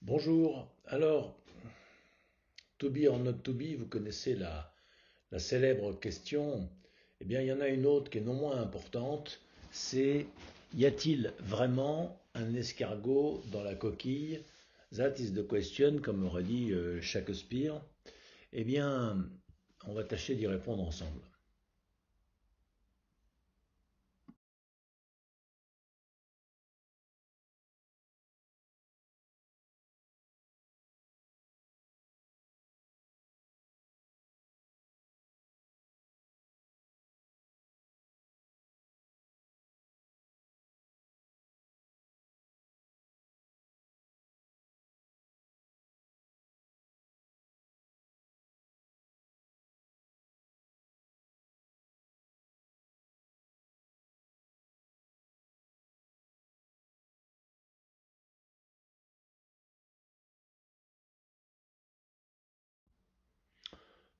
Bonjour. Alors, to be or not to be, vous connaissez la célèbre question. Eh bien, il y en a une autre qui est non moins importante. C'est, y a-t-il vraiment un escargot dans la coquille? That is the question, comme aurait dit Shakespeare. Eh bien, on va tâcher d'y répondre ensemble.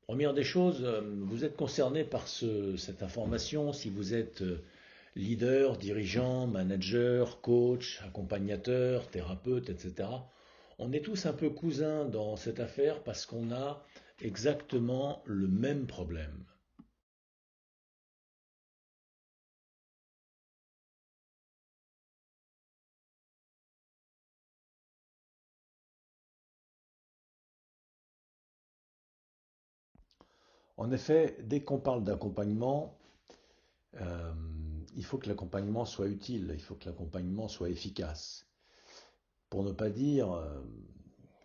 Première des choses, vous êtes concerné par cette information si vous êtes leader, dirigeant, manager, coach, accompagnateur, thérapeute, etc. On est tous un peu cousins dans cette affaire parce qu'on a exactement le même problème. En effet, dès qu'on parle d'accompagnement, euh, il faut que l'accompagnement soit utile, il faut que l'accompagnement soit efficace. Pour ne pas dire,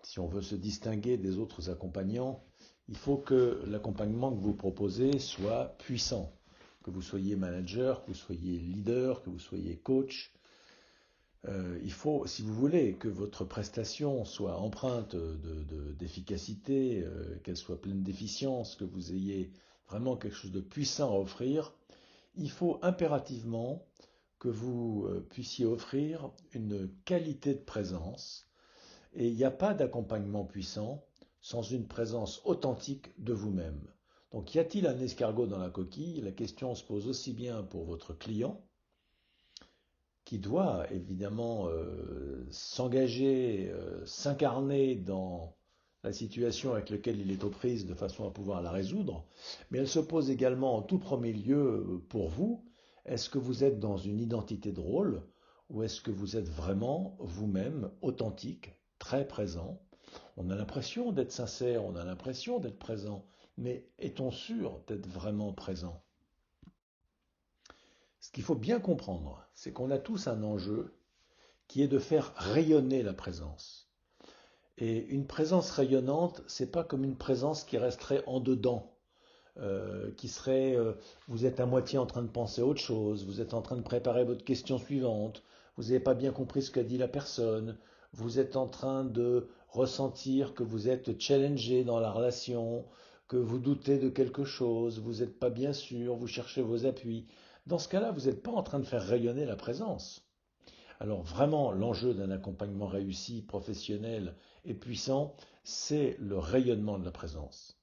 si on veut se distinguer des autres accompagnants, il faut que l'accompagnement que vous proposez soit puissant. Que vous soyez manager, que vous soyez leader, que vous soyez coach, il faut, si vous voulez, que votre prestation soit empreinte d'efficacité, qu'elle soit pleine d'efficience, que vous ayez vraiment quelque chose de puissant à offrir, il faut impérativement que vous puissiez offrir une qualité de présence. Et il n'y a pas d'accompagnement puissant sans une présence authentique de vous-même. Donc y a-t-il un escargot dans la coquille? La question se pose aussi bien pour votre client, qui doit évidemment s'engager, s'incarner dans la situation avec laquelle il est aux prises de façon à pouvoir la résoudre, mais elle se pose également en tout premier lieu pour vous. Est-ce que vous êtes dans une identité de rôle ou est-ce que vous êtes vraiment vous-même authentique, très présent? On a l'impression d'être sincère, on a l'impression d'être présent, mais est-on sûr d'être vraiment présent? Ce qu'il faut bien comprendre, c'est qu'on a tous un enjeu qui est de faire rayonner la présence. Et une présence rayonnante, c'est pas comme une présence qui resterait en dedans, qui serait, vous êtes à moitié en train de penser à autre chose, vous êtes en train de préparer votre question suivante, vous n'avez pas bien compris ce qu'a dit la personne, vous êtes en train de ressentir que vous êtes challengé dans la relation, que vous doutez de quelque chose, vous n'êtes pas bien sûr, vous cherchez vos appuis. Dans ce cas-là, vous n'êtes pas en train de faire rayonner la présence. Alors vraiment, l'enjeu d'un accompagnement réussi, professionnel et puissant, c'est le rayonnement de la présence.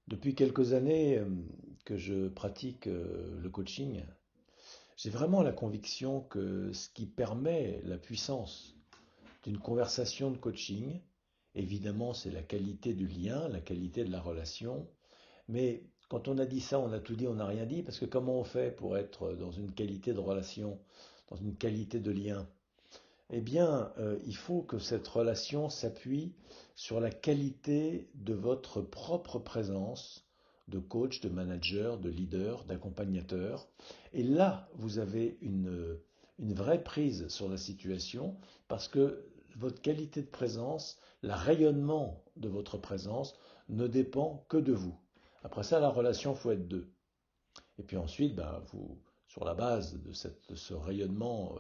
Depuis quelques années que je pratique le coaching, j'ai vraiment la conviction que ce qui permet la puissance d'une conversation de coaching, évidemment, c'est la qualité du lien, la qualité de la relation, mais quand on a dit ça, on a tout dit, on n'a rien dit, parce que comment on fait pour être dans une qualité de relation, dans une qualité de lien? Eh bien, il faut que cette relation s'appuie sur la qualité de votre propre présence de coach, de manager, de leader, d'accompagnateur. Et là, vous avez une vraie prise sur la situation parce que votre qualité de présence, le rayonnement de votre présence ne dépend que de vous. Après ça, la relation, faut être deux. Et puis ensuite, ben, vous, sur la base de ce rayonnement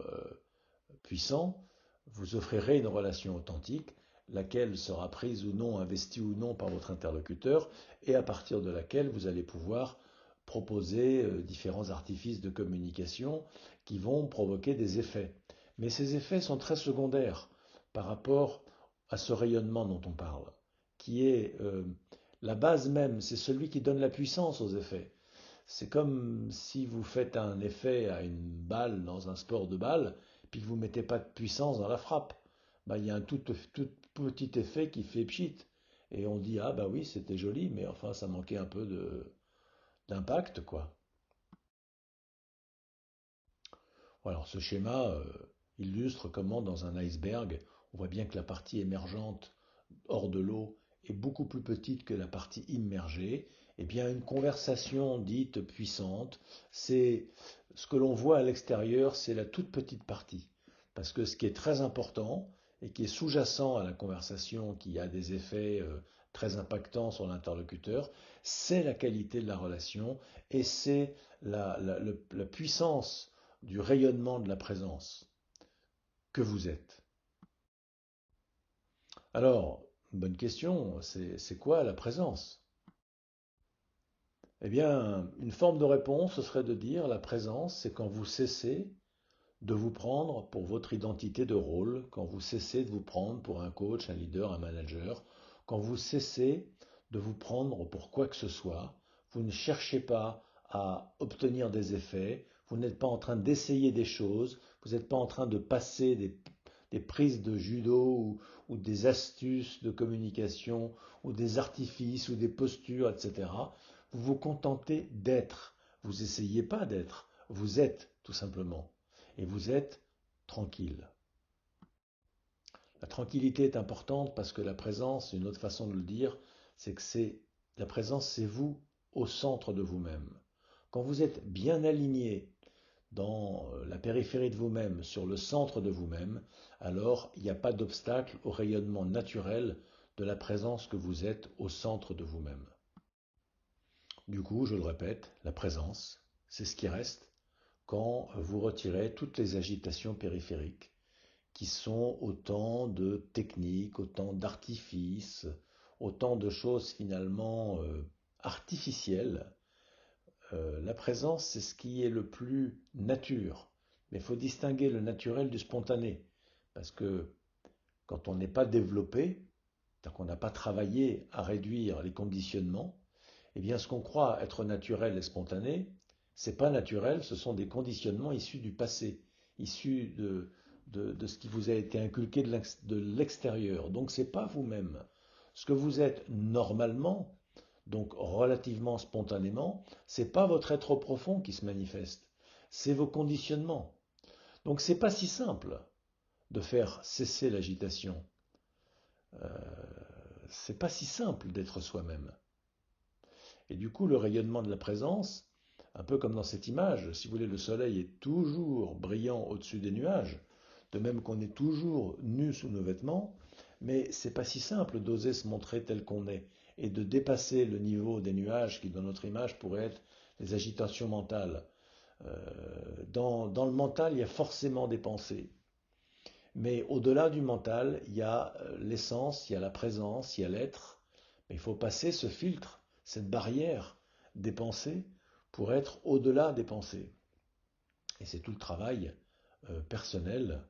puissant, vous offrirez une relation authentique, laquelle sera prise ou non, investie ou non par votre interlocuteur, et à partir de laquelle vous allez pouvoir proposer différents artifices de communication qui vont provoquer des effets. Mais ces effets sont très secondaires par rapport à ce rayonnement dont on parle, qui est la base même, c'est celui qui donne la puissance aux effets. C'est comme si vous faites un effet à une balle dans un sport de balle, puis que vous ne mettez pas de puissance dans la frappe. bah, il y a un tout petit effet qui fait pchit. Et on dit, ah bah oui, c'était joli, mais enfin, ça manquait un peu d'impact, quoi. Alors, ce schéma illustre comment, dans un iceberg, on voit bien que la partie émergente hors de l'eau est beaucoup plus petite que la partie immergée. Eh bien, une conversation dite puissante, c'est ce que l'on voit à l'extérieur, c'est la toute petite partie. Parce que ce qui est très important et qui est sous-jacent à la conversation, qui a des effets très impactants sur l'interlocuteur, c'est la qualité de la relation et c'est la puissance du rayonnement de la présence que vous êtes. Alors, bonne question, c'est quoi la présence? Eh bien, une forme de réponse, ce serait de dire la présence, c'est quand vous cessez de vous prendre pour votre identité de rôle, quand vous cessez de vous prendre pour un coach, un leader, un manager, quand vous cessez de vous prendre pour quoi que ce soit, vous ne cherchez pas à obtenir des effets, vous n'êtes pas en train d'essayer des choses, vous n'êtes pas en train de passer des prises de judo ou des astuces de communication ou des artifices ou des postures, etc. Vous vous contentez d'être. Vous essayez pas d'être. Vous êtes tout simplement. Et vous êtes tranquille. La tranquillité est importante parce que la présence, une autre façon de le dire, c'est que la présence, c'est vous au centre de vous-même. Quand vous êtes bien aligné dans la périphérie de vous-même, sur le centre de vous-même, alors il n'y a pas d'obstacle au rayonnement naturel de la présence que vous êtes au centre de vous-même. Du coup, je le répète, la présence, c'est ce qui reste quand vous retirez toutes les agitations périphériques, qui sont autant de techniques, autant d'artifices, autant de choses finalement artificielles. La présence, c'est ce qui est le plus nature. Mais il faut distinguer le naturel du spontané. Parce que quand on n'est pas développé, c'est-à-dire qu'on n'a pas travaillé à réduire les conditionnements, eh bien ce qu'on croit être naturel et spontané, c'est pas naturel, ce sont des conditionnements issus du passé, issus de ce qui vous a été inculqué de l'extérieur. Donc c'est pas vous-même. Ce que vous êtes normalement, donc relativement spontanément, c'est pas votre être profond qui se manifeste, c'est vos conditionnements. Donc c'est pas si simple de faire cesser l'agitation. Euh, c'est pas si simple d'être soi-même. Et du coup, le rayonnement de la présence, un peu comme dans cette image, si vous voulez, le soleil est toujours brillant au-dessus des nuages, de même qu'on est toujours nu sous nos vêtements, mais c'est pas si simple d'oser se montrer tel qu'on est et de dépasser le niveau des nuages qui, dans notre image, pourraient être les agitations mentales. Euh, dans le mental, il y a forcément des pensées. Mais au-delà du mental, il y a l'essence, il y a la présence, il y a l'être. Mais il faut passer ce filtre, cette barrière des pensées pour être au-delà des pensées. Et c'est tout le travail personnel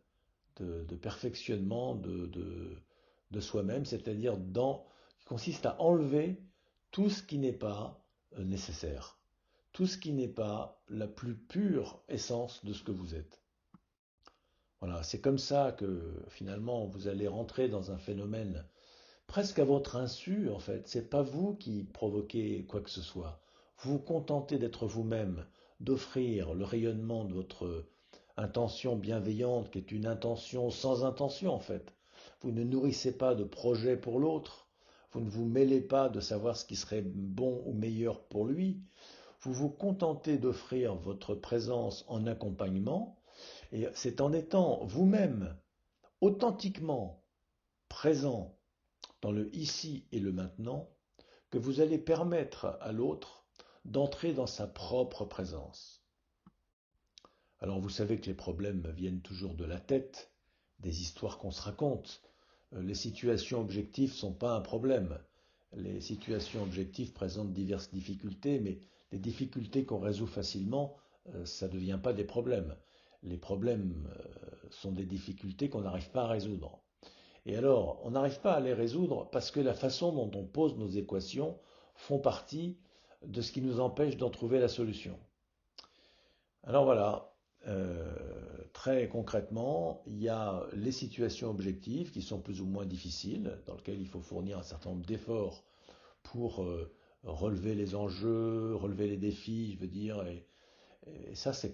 de perfectionnement de soi-même, c'est-à-dire qui consiste à enlever tout ce qui n'est pas nécessaire, tout ce qui n'est pas la plus pure essence de ce que vous êtes. Voilà, c'est comme ça que finalement vous allez rentrer dans un phénomène presque à votre insu en fait. C'est pas vous qui provoquez quoi que ce soit. Vous vous contentez d'être vous-même, d'offrir le rayonnement de votre intention bienveillante qui est une intention sans intention en fait. Vous ne nourrissez pas de projets pour l'autre. Vous ne vous mêlez pas de savoir ce qui serait bon ou meilleur pour lui. Vous vous contentez d'offrir votre présence en accompagnement et c'est en étant vous-même authentiquement présent dans le ici et le maintenant que vous allez permettre à l'autre d'entrer dans sa propre présence. Alors vous savez que les problèmes viennent toujours de la tête, des histoires qu'on se raconte. Les situations objectives ne sont pas un problème. Les situations objectives présentent diverses difficultés, mais les difficultés qu'on résout facilement, ça ne devient pas des problèmes. Les problèmes sont des difficultés qu'on n'arrive pas à résoudre. Et alors, on n'arrive pas à les résoudre parce que la façon dont on pose nos équations font partie de ce qui nous empêche d'en trouver la solution. Alors voilà, très concrètement, il y a les situations objectives qui sont plus ou moins difficiles, dans lesquelles il faut fournir un certain nombre d'efforts pour relever les enjeux, relever les défis, je veux dire. Et ça, si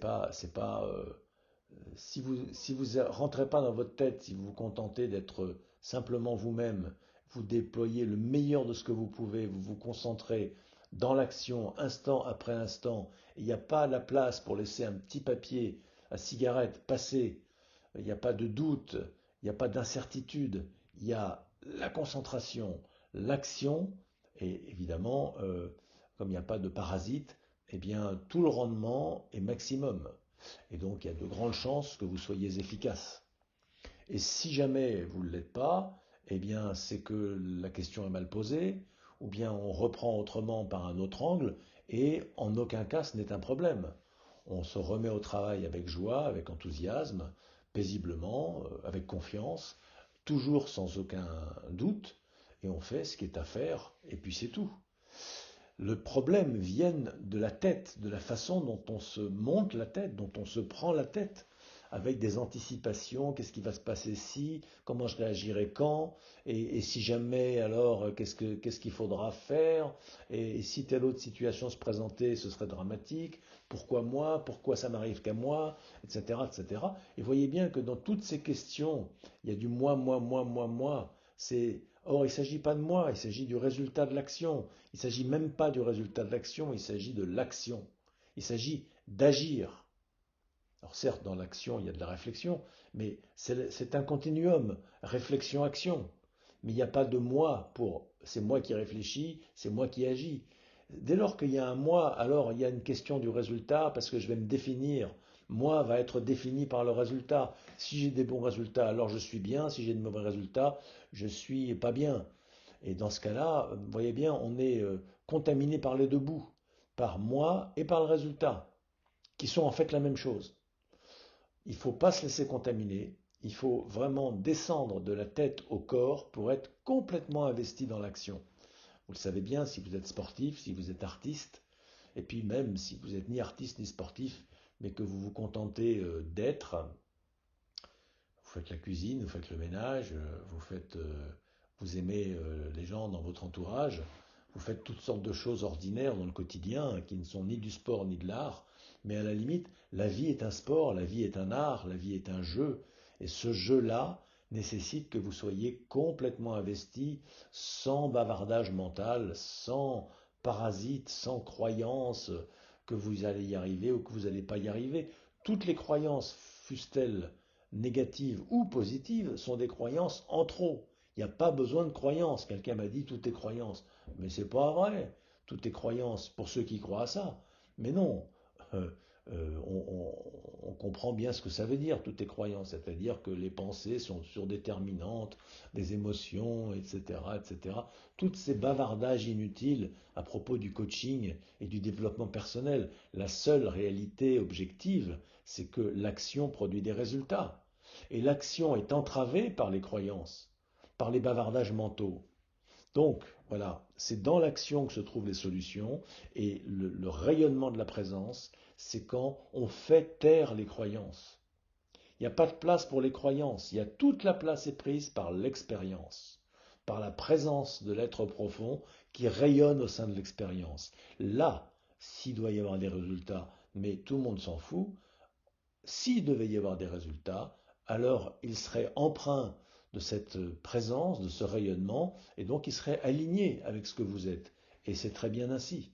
vous rentrez pas dans votre tête, si vous vous contentez d'être simplement vous-même, vous déployez le meilleur de ce que vous pouvez, vous vous concentrez dans l'action instant après instant, il n'y a pas la place pour laisser un petit papier à cigarette passer, il n'y a pas de doute, il n'y a pas d'incertitude, il y a la concentration, l'action, et évidemment, comme il n'y a pas de parasite, eh bien, tout le rendement est maximum. Et donc, il y a de grandes chances que vous soyez efficace. Et si jamais vous ne l'êtes pas, eh bien, c'est que la question est mal posée, ou bien on reprend autrement par un autre angle, et en aucun cas ce n'est un problème. On se remet au travail avec joie, avec enthousiasme, paisiblement, avec confiance, toujours sans aucun doute, et on fait ce qui est à faire, et puis c'est tout. Le problème vient de la tête, de la façon dont on se monte la tête, dont on se prend la tête, avec des anticipations, qu'est-ce qui va se passer si, comment je réagirai quand, et si jamais, alors qu'est-ce qu'il faudra faire, et si telle autre situation se présentait, ce serait dramatique, pourquoi moi, pourquoi ça n'arrive qu'à moi, etc., etc. Et voyez bien que dans toutes ces questions, il y a du moi. Or, il ne s'agit pas de moi, il s'agit du résultat de l'action. Il ne s'agit même pas du résultat de l'action, il s'agit de l'action. Il s'agit d'agir. Alors certes, dans l'action, il y a de la réflexion, mais c'est un continuum, réflexion-action. Mais il n'y a pas de moi pour c'est moi qui réfléchis, c'est moi qui agis. Dès lors qu'il y a un moi, alors il y a une question du résultat, parce que je vais me définir. Moi va être défini par le résultat. Si j'ai des bons résultats, alors je suis bien. Si j'ai de mauvais résultats, je suis pas bien. Et dans ce cas-là, vous voyez bien, on est contaminé par les deux bouts, par moi et par le résultat, qui sont en fait la même chose. Il ne faut pas se laisser contaminer, il faut vraiment descendre de la tête au corps pour être complètement investi dans l'action. Vous le savez bien, si vous êtes sportif, si vous êtes artiste, et puis même si vous n'êtes ni artiste ni sportif, mais que vous vous contentez d'être, vous faites la cuisine, vous faites le ménage, vous aimez les gens dans votre entourage, vous faites toutes sortes de choses ordinaires dans le quotidien qui ne sont ni du sport ni de l'art, mais à la limite, la vie est un sport, la vie est un art, la vie est un jeu, et ce jeu-là nécessite que vous soyez complètement investi, sans bavardage mental, sans parasite, sans croyance que vous allez y arriver ou que vous n'allez pas y arriver. Toutes les croyances, fussent-elles négatives ou positives, sont des croyances en trop. Il n'y a pas besoin de croyances. Quelqu'un m'a dit tout est croyance. Mais c'est pas vrai. Tout est croyance pour ceux qui croient à ça. Mais non. Euh, on comprend bien ce que ça veut dire, tout est croyance. C'est-à-dire que les pensées sont surdéterminantes, des émotions, etc., etc. Toutes ces bavardages inutiles à propos du coaching et du développement personnel. La seule réalité objective, c'est que l'action produit des résultats. Et l'action est entravée par les croyances, par les bavardages mentaux. Donc, voilà, c'est dans l'action que se trouvent les solutions et le rayonnement de la présence, c'est quand on fait taire les croyances. Il n'y a pas de place pour les croyances, il y a toute la place est prise par l'expérience, par la présence de l'être profond qui rayonne au sein de l'expérience. Là, s'il doit y avoir des résultats, mais tout le monde s'en fout, s'il devait y avoir des résultats, alors il serait empreint de cette présence, de ce rayonnement, et donc il serait aligné avec ce que vous êtes. Et c'est très bien ainsi.